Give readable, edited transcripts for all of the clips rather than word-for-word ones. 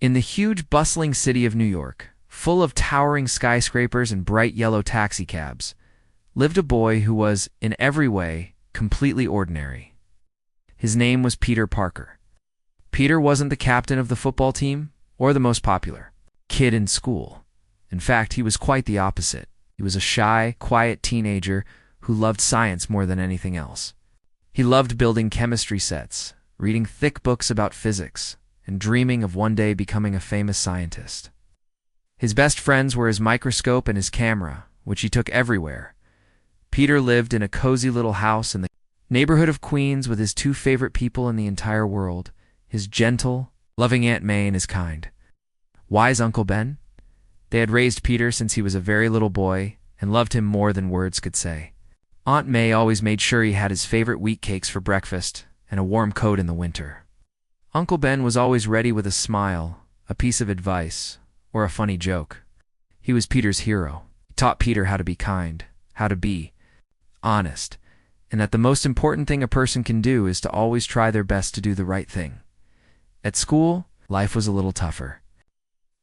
In the huge, bustling city of New York, full of towering skyscrapers and bright yellow taxicabs, lived a boy who was, in every way, completely ordinary. His name was Peter Parker. Peter wasn't the captain of the football team or the most popular kid in school. In fact, he was quite the opposite. He was a shy, quiet teenager who loved science more than anything else. He loved building chemistry sets, reading thick books about physics, and dreaming of one day becoming a famous scientist. His best friends were his microscope and his camera, which he took everywhere. Peter lived in a cozy little house in the neighborhood of Queens with his two favorite people in the entire world, his gentle, loving Aunt May and his kind, wise Uncle Ben. They had raised Peter since he was a very little boy and loved him more than words could say. Aunt May always made sure he had his favorite wheat cakes for breakfast and a warm coat in the winter. Uncle Ben was always ready with a smile, a piece of advice, or a funny joke. He was Peter's hero. He taught Peter how to be kind, how to be honest, and that the most important thing a person can do is to always try their best to do the right thing. At school, life was a little tougher.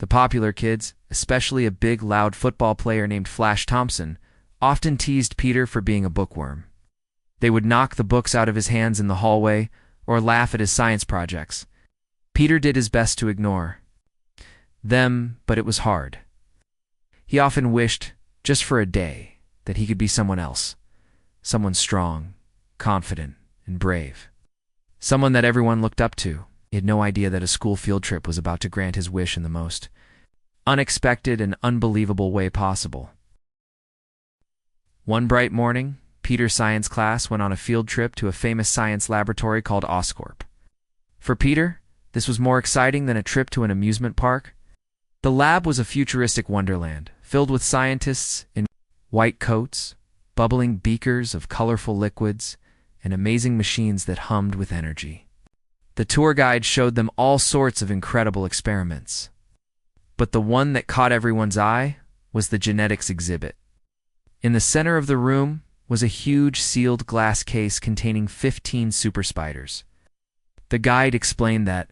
The popular kids, especially a big, loud football player named Flash Thompson, often teased Peter for being a bookworm. They would knock the books out of his hands in the hallway or laugh at his science projects. Peter did his best to ignore them, but it was hard. He often wished, just for a day, that he could be someone else, someone strong, confident, and brave, someone that everyone looked up to. He had no idea that a school field trip was about to grant his wish in the most unexpected and unbelievable way possible. One bright morning, Peter's science class went on a field trip to a famous science laboratory called Oscorp. For Peter, this was more exciting than a trip to an amusement park. The lab was a futuristic wonderland, filled with scientists in white coats, bubbling beakers of colorful liquids, and amazing machines that hummed with energy. The tour guide showed them all sorts of incredible experiments. But the one that caught everyone's eye was the genetics exhibit. In the center of the room was a huge sealed glass case containing 15 super spiders. The guide explained that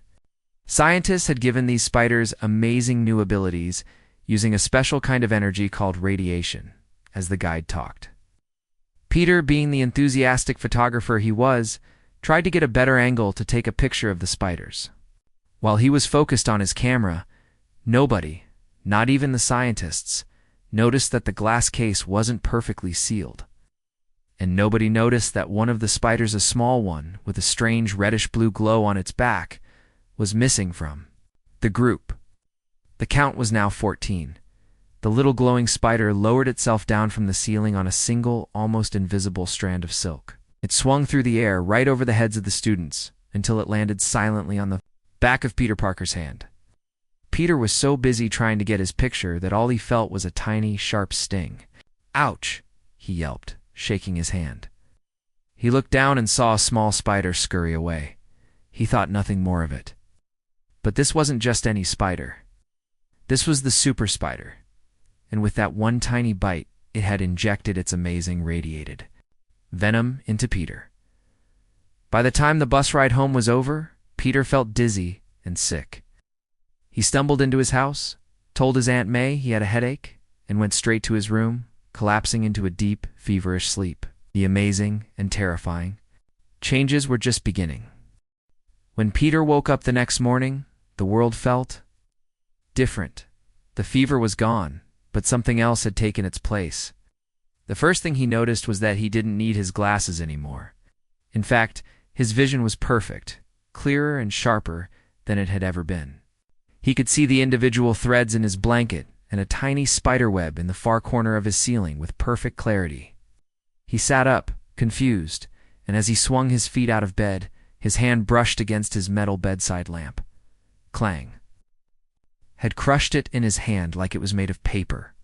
scientists had given these spiders amazing new abilities using a special kind of energy called radiation, as the guide talked. Peter, being the enthusiastic photographer he was, tried to get a better angle to take a picture of the spiders. While he was focused on his camera, nobody, not even the scientists, noticed that the glass case wasn't perfectly sealed. And nobody noticed that one of the spiders, a small one with a strange reddish-blue glow on its back, was missing from the group. The count was now 14. The little glowing spider lowered itself down from the ceiling on a single, almost invisible strand of silk. It swung through the air right over the heads of the students until it landed silently on the back of Peter Parker's hand. Peter was so busy trying to get his picture that all he felt was a tiny, sharp sting. "Ouch!" he yelped, shaking his hand. He looked down and saw a small spider scurry away. He thought nothing more of it. But this wasn't just any spider. This was the super spider, and with that one tiny bite, it had injected its amazing radiated venom into Peter. By the time the bus ride home was over, Peter felt dizzy and sick. He stumbled into his house, told his Aunt May he had a headache, and went straight to his room, collapsing into a deep, feverish sleep. The amazing and terrifying changes were just beginning. When Peter woke up the next morning, the world felt different. The fever was gone, but something else had taken its place. The first thing he noticed was that he didn't need his glasses anymore. In fact, his vision was perfect, clearer and sharper than it had ever been. He could see the individual threads in his blanket and a tiny spider web in the far corner of his ceiling with perfect clarity. He sat up, confused, and as he swung his feet out of bed, his hand brushed against his metal bedside lamp. Clang. Had crushed it in his hand like it was made of paper.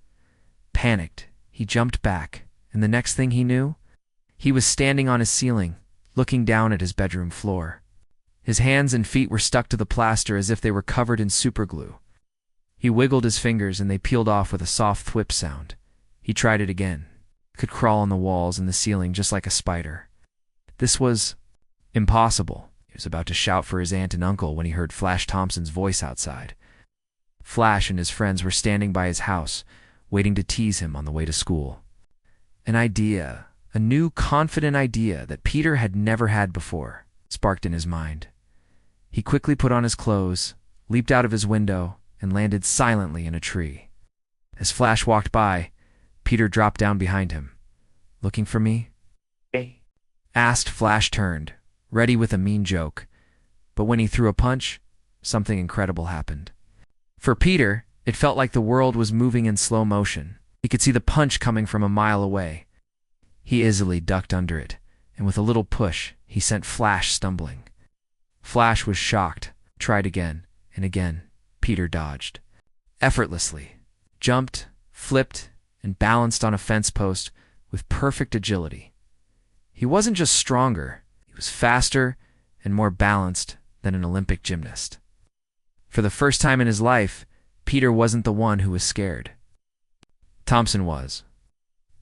Panicked, he jumped back, and the next thing he knew, he was standing on his ceiling, looking down at his bedroom floor. His hands and feet were stuck to the plaster as if they were covered in superglue. He wiggled his fingers and they peeled off with a soft thwip sound. He tried it again. Could crawl on the walls and the ceiling just like a spider. This was impossible. He was about to shout for his aunt and uncle when he heard Flash Thompson's voice outside. Flash and his friends were standing by his house, waiting to tease him on the way to school. An idea, a new confident idea that Peter had never had before, sparked in his mind. He quickly put on his clothes, leaped out of his window, and landed silently in a tree. As Flash walked by, Peter dropped down behind him. "Looking for me?" asked. Flash turned, ready with a mean joke. But when he threw a punch, something incredible happened. For Peter, it felt like the world was moving in slow motion. He could see the punch coming from a mile away. He easily ducked under it, and with a little push, he sent Flash stumbling. Flash was shocked, tried again, and again. Peter dodged. Effortlessly, jumped, flipped, and balanced on a fence post with perfect agility. He wasn't just stronger, he was faster and more balanced than an Olympic gymnast. For the first time in his life, Peter wasn't the one who was scared. Thompson was.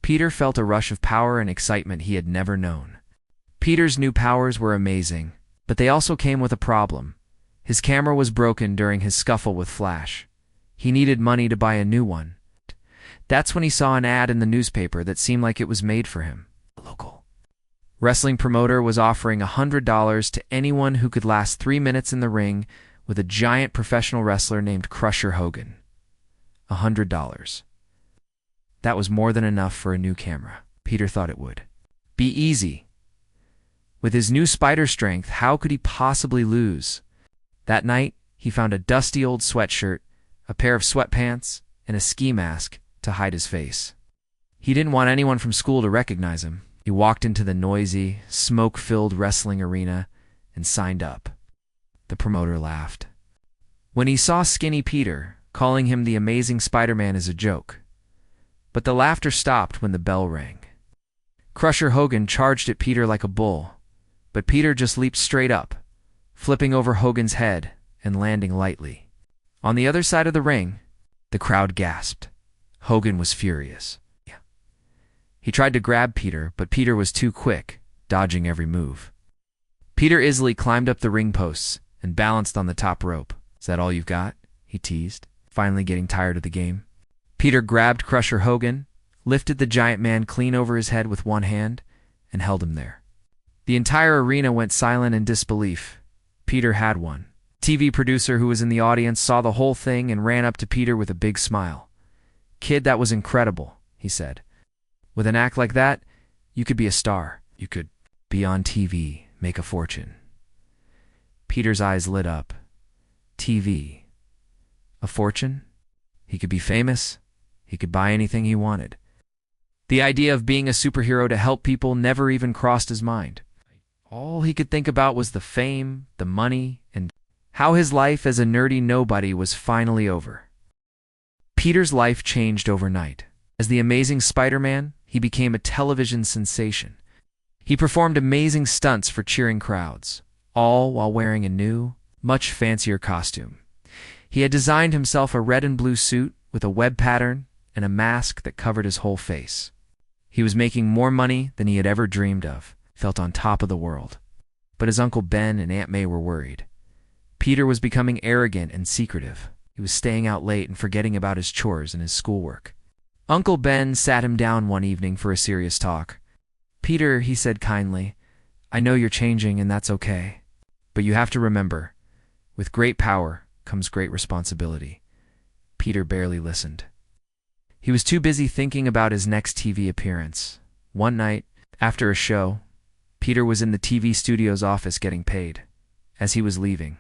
Peter felt a rush of power and excitement he had never known. Peter's new powers were amazing, but they also came with a problem. His camera was broken during his scuffle with Flash. He needed money to buy a new one. That's when he saw an ad in the newspaper that seemed like it was made for him. A local wrestling promoter was offering $100 to anyone who could last 3 minutes in the ring with a giant professional wrestler named Crusher Hogan. $100. That was more than enough for a new camera. Peter thought it would be easy. With his new spider strength, how could he possibly lose? That night, he found a dusty old sweatshirt, a pair of sweatpants, and a ski mask to hide his face. He didn't want anyone from school to recognize him. He walked into the noisy, smoke-filled wrestling arena and signed up. The promoter laughed. When he saw Skinny Peter, calling him the Amazing Spider-Man as a joke. But the laughter stopped when the bell rang. Crusher Hogan charged at Peter like a bull, but Peter just leaped straight up, flipping over Hogan's head and landing lightly. On the other side of the ring, the crowd gasped. Hogan was furious. He tried to grab Peter, but Peter was too quick, dodging every move. Peter easily climbed up the ring posts and balanced on the top rope. "Is that all you've got?" he teased, finally getting tired of the game. Peter grabbed Crusher Hogan, lifted the giant man clean over his head with one hand, and held him there. The entire arena went silent in disbelief. Peter had won. TV producer who was in the audience saw the whole thing and ran up to Peter with a big smile. "Kid, that was incredible," he said. "With an act like that, you could be a star. You could be on TV, make a fortune." Peter's eyes lit up. TV. A fortune? He could be famous. He could buy anything he wanted. The idea of being a superhero to help people never even crossed his mind. All he could think about was the fame, the money, and how his life as a nerdy nobody was finally over. Peter's life changed overnight. As the Amazing Spider-Man, he became a television sensation. He performed amazing stunts for cheering crowds, all while wearing a new, much fancier costume. He had designed himself a red and blue suit with a web pattern and a mask that covered his whole face. He was making more money than he had ever dreamed of, felt on top of the world. But his Uncle Ben and Aunt May were worried. Peter was becoming arrogant and secretive. He was staying out late and forgetting about his chores and his schoolwork. Uncle Ben sat him down one evening for a serious talk. "Peter," he said kindly, "I know you're changing and that's okay. But you have to remember, with great power comes great responsibility." Peter barely listened. He was too busy thinking about his next TV appearance. One night, after a show, Peter was in the TV studio's office getting paid. As he was leaving,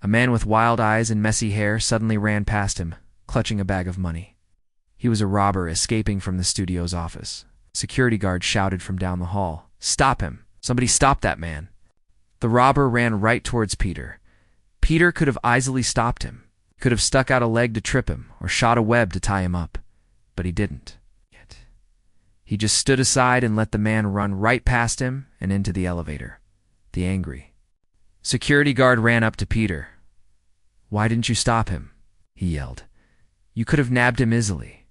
a man with wild eyes and messy hair suddenly ran past him, clutching a bag of money. He was a robber escaping from the studio's office. Security guard shouted from down the hall, "Stop him! Somebody stop that man!" The robber ran right towards Peter. Peter could have easily stopped him, could have stuck out a leg to trip him, or shot a web to tie him up. But he didn't. He just stood aside and let the man run right past him and into the elevator. The angry security guard ran up to Peter. "Why didn't you stop him?" he yelled. "You could have nabbed him easily."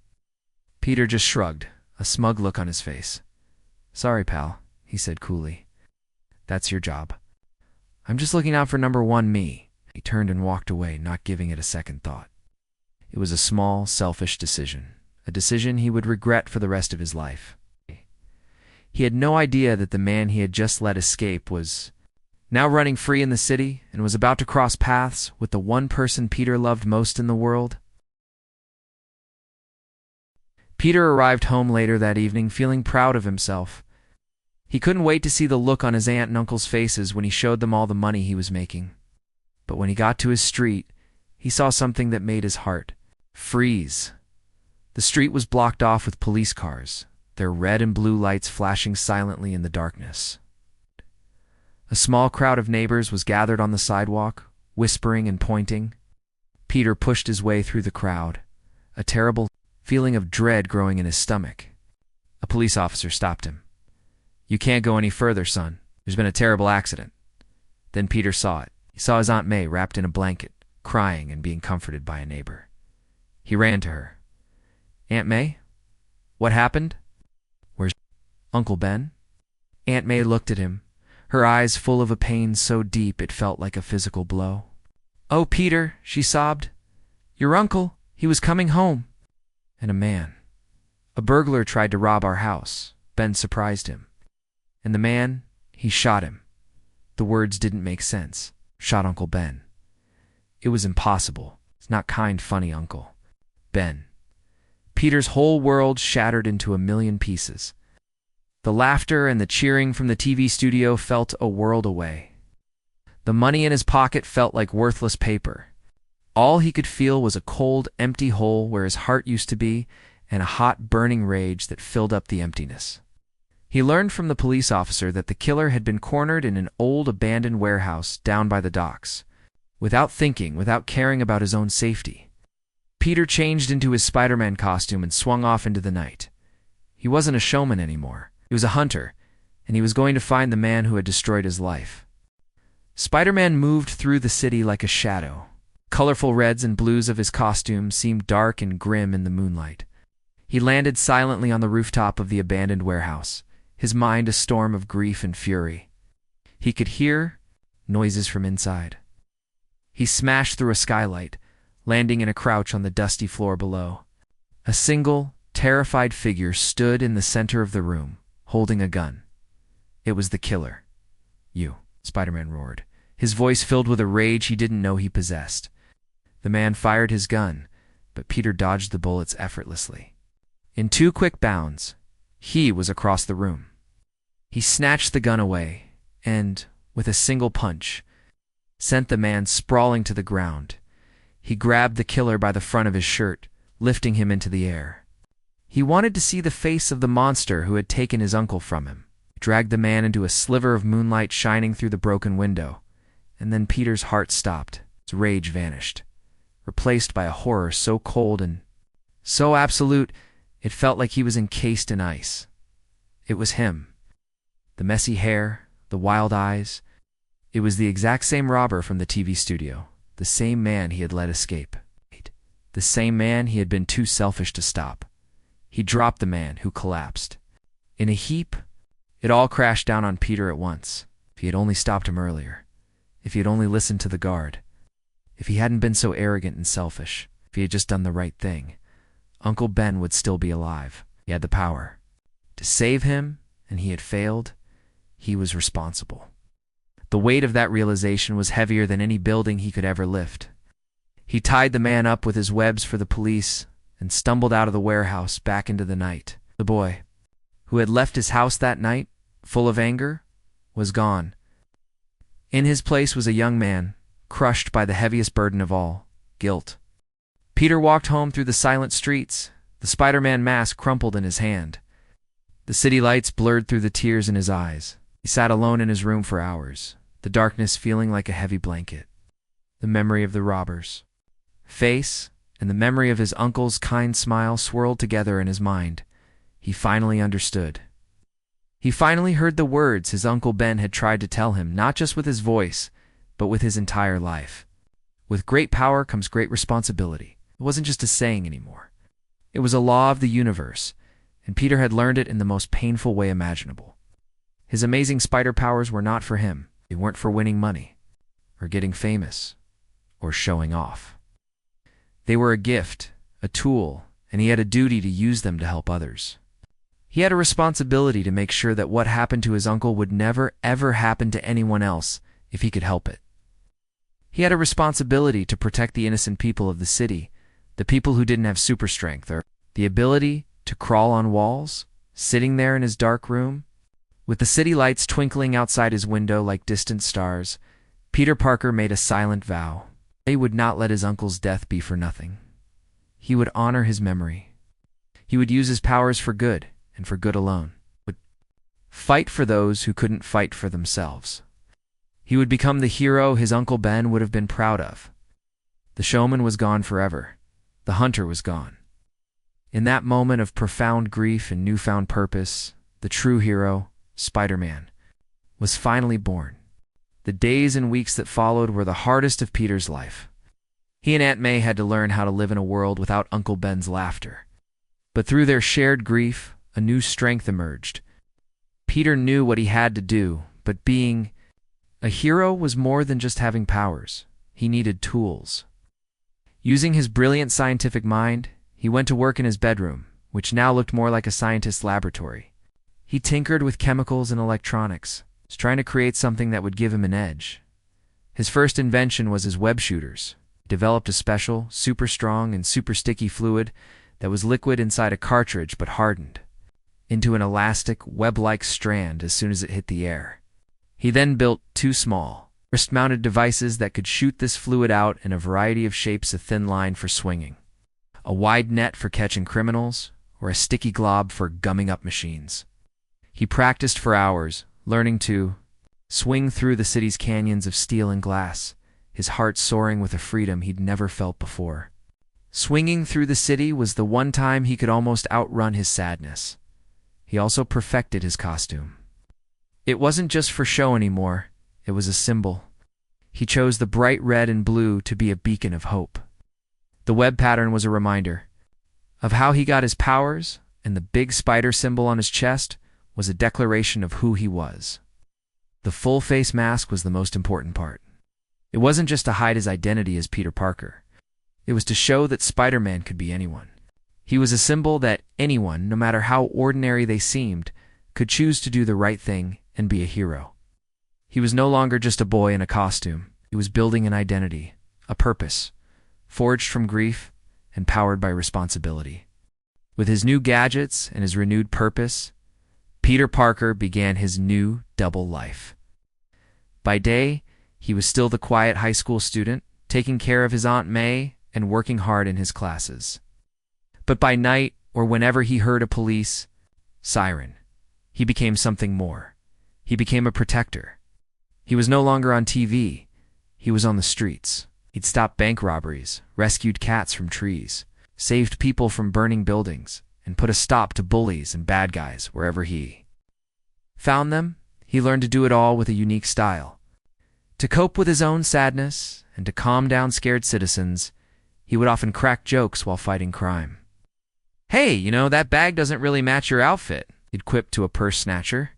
Peter just shrugged, a smug look on his face. "Sorry, pal," he said coolly. "That's your job. I'm just looking out for number one me." He turned and walked away, not giving it a second thought. It was a small, selfish decision, a decision he would regret for the rest of his life. He had no idea that the man he had just let escape was now running free in the city and was about to cross paths with the one person Peter loved most in the world. Peter arrived home later that evening feeling proud of himself. He couldn't wait to see the look on his aunt and uncle's faces when he showed them all the money he was making. But when he got to his street, he saw something that made his heart freeze. The street was blocked off with police cars, their red and blue lights flashing silently in the darkness. A small crowd of neighbors was gathered on the sidewalk, whispering and pointing. Peter pushed his way through the crowd, a terrible feeling of dread growing in his stomach. A police officer stopped him. "You can't go any further, son. There's been a terrible accident." Then Peter saw it. He saw his Aunt May wrapped in a blanket, crying and being comforted by a neighbor. He ran to her. "Aunt May? What happened? Where's Uncle Ben?" Aunt May looked at him, her eyes full of a pain so deep it felt like a physical blow. "Oh, Peter," she sobbed. "Your uncle, he was coming home." "And a burglar tried to rob our house. Ben surprised him. And the man, he shot him." The words didn't make sense. Shot Uncle Ben. It was impossible. It's not kind, funny uncle. Ben. Peter's whole world shattered into a million pieces. The laughter and the cheering from the TV studio felt a world away. The money in his pocket felt like worthless paper. All he could feel was a cold, empty hole where his heart used to be and a hot, burning rage that filled up the emptiness. He learned from the police officer that the killer had been cornered in an old, abandoned warehouse down by the docks. Without thinking, without caring about his own safety, Peter changed into his Spider-Man costume and swung off into the night. He wasn't a showman anymore. He was a hunter, and he was going to find the man who had destroyed his life. Spider-Man moved through the city like a shadow. Colorful reds and blues of his costume seemed dark and grim in the moonlight. He landed silently on the rooftop of the abandoned warehouse, his mind a storm of grief and fury. He could hear noises from inside. He smashed through a skylight, landing in a crouch on the dusty floor below. A single, terrified figure stood in the center of the room, holding a gun. It was the killer. "You," Spider-Man roared, his voice filled with a rage he didn't know he possessed. The man fired his gun, but Peter dodged the bullets effortlessly. In 2 quick bounds, he was across the room. He snatched the gun away and, with a single punch, sent the man sprawling to the ground. He grabbed the killer by the front of his shirt, lifting him into the air. He wanted to see the face of the monster who had taken his uncle from him. He dragged the man into a sliver of moonlight shining through the broken window, and then Peter's heart stopped. His rage vanished, replaced by a horror so cold and so absolute it felt like he was encased in ice. It was him. The messy hair, the wild eyes. It was the exact same robber from the TV studio, the same man he had let escape, the same man he had been too selfish to stop. He dropped the man, who collapsed. In a heap, it all crashed down on Peter at once. If he had only stopped him earlier, if he had only listened to the guard, if he hadn't been so arrogant and selfish, if he had just done the right thing, Uncle Ben would still be alive. He had the power to save him, and he had failed. He was responsible. The weight of that realization was heavier than any building he could ever lift. He tied the man up with his webs for the police and stumbled out of the warehouse back into the night. The boy, who had left his house that night, full of anger, was gone. In his place was a young man, crushed by the heaviest burden of all, guilt. Peter walked home through the silent streets, the Spider-Man mask crumpled in his hand. The city lights blurred through the tears in his eyes. He sat alone in his room for hours, the darkness feeling like a heavy blanket. The memory of the robber's face and the memory of his uncle's kind smile swirled together in his mind. He finally understood. He finally heard the words his Uncle Ben had tried to tell him, not just with his voice, but with his entire life. With great power comes great responsibility. It wasn't just a saying anymore. It was a law of the universe, and Peter had learned it in the most painful way imaginable. His amazing spider powers were not for him. They weren't for winning money, or getting famous, or showing off. They were a gift, a tool, and he had a duty to use them to help others. He had a responsibility to make sure that what happened to his uncle would never, ever happen to anyone else if he could help it. He had a responsibility to protect the innocent people of the city, the people who didn't have super strength or the ability to crawl on walls, sitting there in his dark room. With the city lights twinkling outside his window like distant stars, Peter Parker made a silent vow. He would not let his uncle's death be for nothing. He would honor his memory. He would use his powers for good, and for good alone. Would fight for those who couldn't fight for themselves. He would become the hero his Uncle Ben would have been proud of. The showman was gone forever. The hunter was gone. In that moment of profound grief and newfound purpose, the true hero, Spider-Man, was finally born. The days and weeks that followed were the hardest of Peter's life. He and Aunt May had to learn how to live in a world without Uncle Ben's laughter. But through their shared grief, a new strength emerged. Peter knew what he had to do, but being a hero was more than just having powers. He needed tools. Using his brilliant scientific mind, he went to work in his bedroom, which now looked more like a scientist's laboratory. He tinkered with chemicals and electronics, trying to create something that would give him an edge. His first invention was his web shooters. He developed a special, super strong and super sticky fluid that was liquid inside a cartridge but hardened into an elastic, web-like strand as soon as it hit the air. He then built two small, wrist-mounted devices that could shoot this fluid out in a variety of shapes, a thin line for swinging, a wide net for catching criminals, or a sticky glob for gumming up machines. He practiced for hours, learning to swing through the city's canyons of steel and glass, his heart soaring with a freedom he'd never felt before. Swinging through the city was the one time he could almost outrun his sadness. He also perfected his costume. It wasn't just for show anymore, it was a symbol. He chose the bright red and blue to be a beacon of hope. The web pattern was a reminder of how he got his powers, and the big spider symbol on his chest was a declaration of who he was. The full face mask was the most important part. It wasn't just to hide his identity as Peter Parker. It was to show that Spider-Man could be anyone. He was a symbol that anyone, no matter how ordinary they seemed, could choose to do the right thing and be a hero. He was no longer just a boy in a costume. He was building an identity, a purpose, forged from grief and powered by responsibility. With his new gadgets and his renewed purpose, Peter Parker began his new double life. By day, he was still the quiet high school student, taking care of his Aunt May and working hard in his classes. But by night, or whenever he heard a police siren, he became something more. He became a protector. He was no longer on TV. He was on the streets. He'd stopped bank robberies, rescued cats from trees, saved people from burning buildings, and put a stop to bullies and bad guys wherever he found them. He learned to do it all with a unique style. To cope with his own sadness and to calm down scared citizens, he would often crack jokes while fighting crime. "Hey, that bag doesn't really match your outfit," he'd quip to a purse snatcher.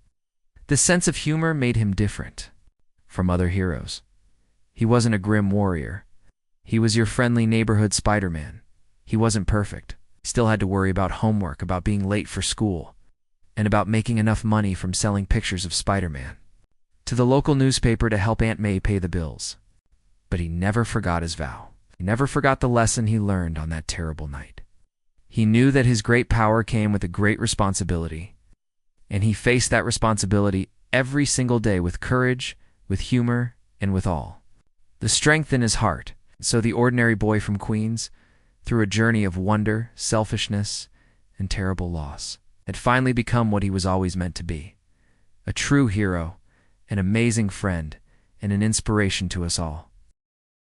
This sense of humor made him different from other heroes. He wasn't a grim warrior. He was your friendly neighborhood Spider-Man. He wasn't perfect. He still had to worry about homework, about being late for school, and about making enough money from selling pictures of Spider-Man to the local newspaper to help Aunt May pay the bills. But he never forgot his vow. He never forgot the lesson he learned on that terrible night. He knew that his great power came with a great responsibility, and he faced that responsibility every single day with courage, with humor, and with all the strength in his heart. So the ordinary boy from Queens, through a journey of wonder, selfishness, and terrible loss, had finally become what he was always meant to be: a true hero, an amazing friend, and an inspiration to us all.